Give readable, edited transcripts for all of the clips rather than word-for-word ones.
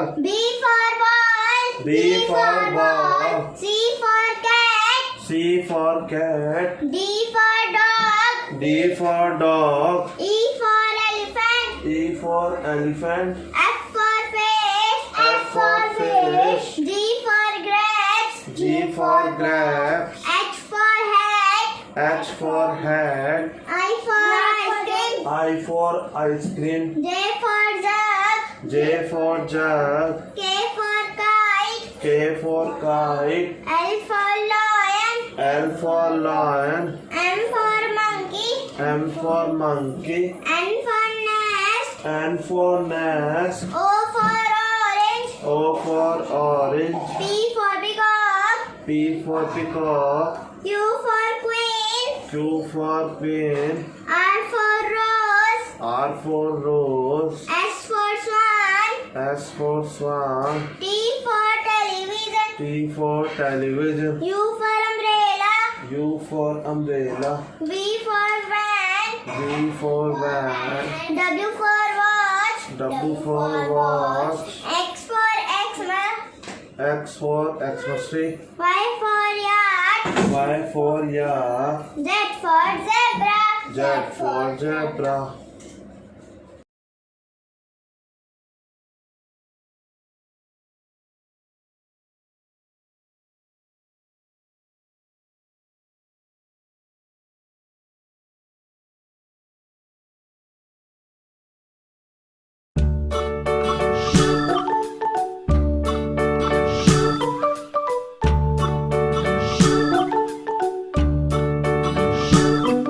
ball. B for ball. B for ball. C for cat. C for cat. D for dog. D for dog. E for elephant. E for elephant. F for fish. F for fish. G for grapes. G for grapes. H for hat. H for hat. I for ice cream. I for ice cream. J for jug. J for jug. K for kite. K for kite. L for lion. L for lion. M for monkey. M for monkey. N for nest. N for nest. O for orange. O for orange. P for peacock. P for peacock. Q for queen. Q for queen. R for rose. R for rose. S for swan. S for swan. T for television. T for television. U for umbrella. U for umbrella. V for van. V for van. W for watch. W for watch. X for Xmas. X for Xmas-tree. Y for yacht. Y for yak. Z for zebra. Z for zebra.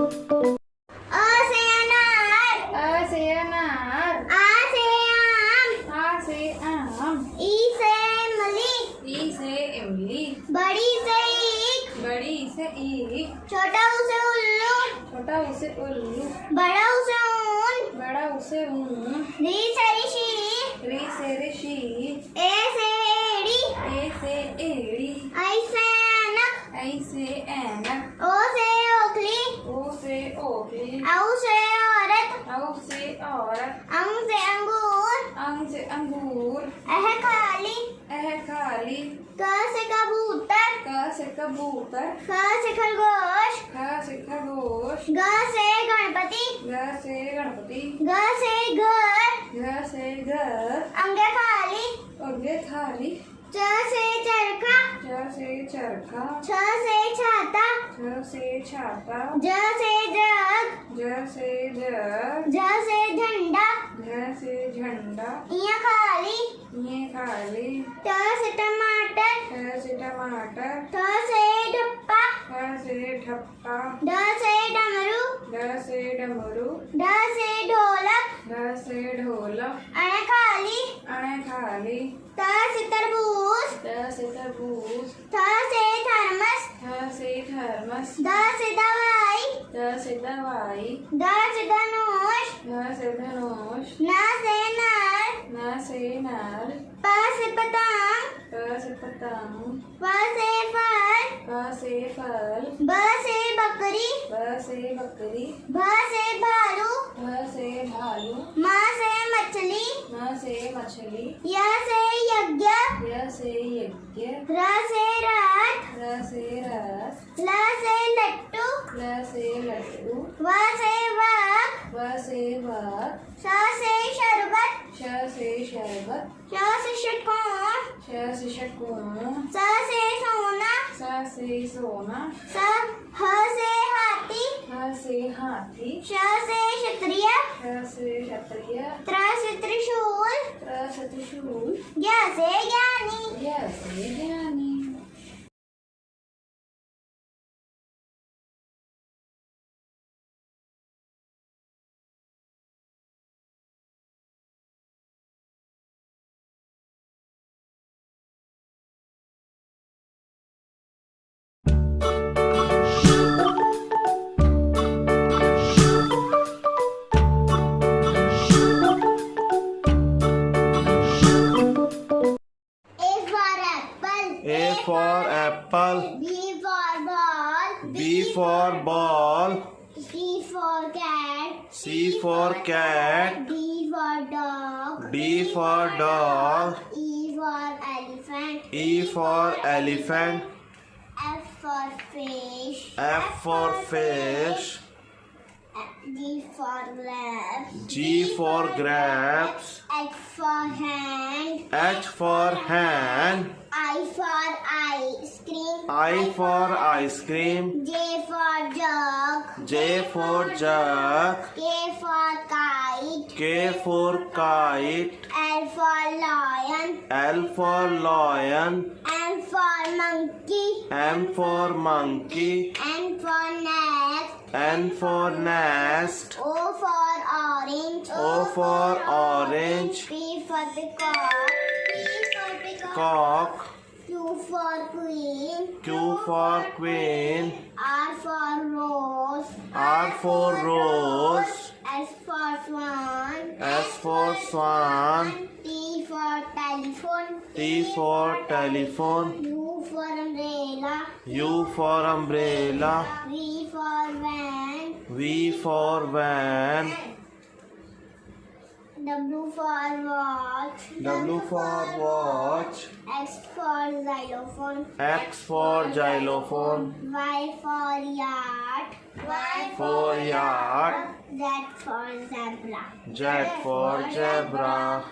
A say anar. A say anar. A say am. A say am. E say Emily. E say Emily. बड़ी से ईख. बड़ी से ईख. छोटा उसे उल्लू. छोटा उसे उल्लू. बड़ा उसे ऊन. बड़ा उसे ऊन. री से ऋषि. री से ऋषि. ए से एड़ी. ए से एड़ी. आई से ऐनक. ऐ से ऐनक. ओ से ओखली. ओ से ओखली. औ से औरत. औ से औरत. अंग से अंगूर. अंग से अंगूर. अह खाली. अह खाली. क से कबूतर. क से कबूतर. ख से खरगोश. ख से खरगोश. ग से गणपति. ग से गणपति. घ से घर. घ से घर. अंगे खाली. आगे थाली. च से चरखा. च से चरखा. छ से छाता. छ से छाता. ज से जग. ज से जग. झ से झंडा. झ से झंडा. इया खाली. ये खाली. ट से टमाटर. ठ से टमाटर. ठ से ढप्पा. ठ से ठप्पा. ड से डमरू. ड से डमरू. ढ से ढोलक. ढ से ढोलक. अण खाली. अण खाली. त से तरबूज. त से तरबूज. थ से थर्मस. थ से थर्मस. द से दवाई. द से दवाई. ध से धनुष. ध से धनुष. न से नर. न से नर. प से पतंग. प से पतंग. फ से फल. फ से फल. ब से बकरी. ब से बकरी. भ से भालू. भ से भालू. म से मछली. म से मछली. य से यज्ञ. य से यज्ञ. र से रथ. र से रथ. ल से लट्टू. ल से लड्डू. व से वक. व से वक. श से शरबत. श से शरबत. श से षटकोण. श से षटकोण. स से सोना. स से सोना. स ह से हाथी. ह से हाथी. श से क्षत्रिय. श से क्षत्रिय. त्र से त्रिशूल. त्र से त्रिशूल. ज्ञ से ज्ञानी. य से ज्ञानी. A for apple. B for ball. B for ball. C for cat. C for cat. D for dog. D for dog. E for elephant. E for elephant. F for fish. F for fish. G for grapes. G for grapes. H for hand. H for hand. I for ice cream. I for ice cream. J for jug. J for jug. K for kite. K for kite. L for lion. L for lion. M for monkey. M for monkey. N for nest. N for nest. O for orange. O for orange. P for peacock. P for peacock. Cock. Q for queen. Q for queen. R for rose. R for rose. S for swan. S for swan. T for telephone. T for telephone. U for umbrella. U for umbrella. V for van. V for van. W for watch. W for watch. X for xylophone. X for xylophone. Y for yacht. Y For yacht. Z for zebra. Z for zebra.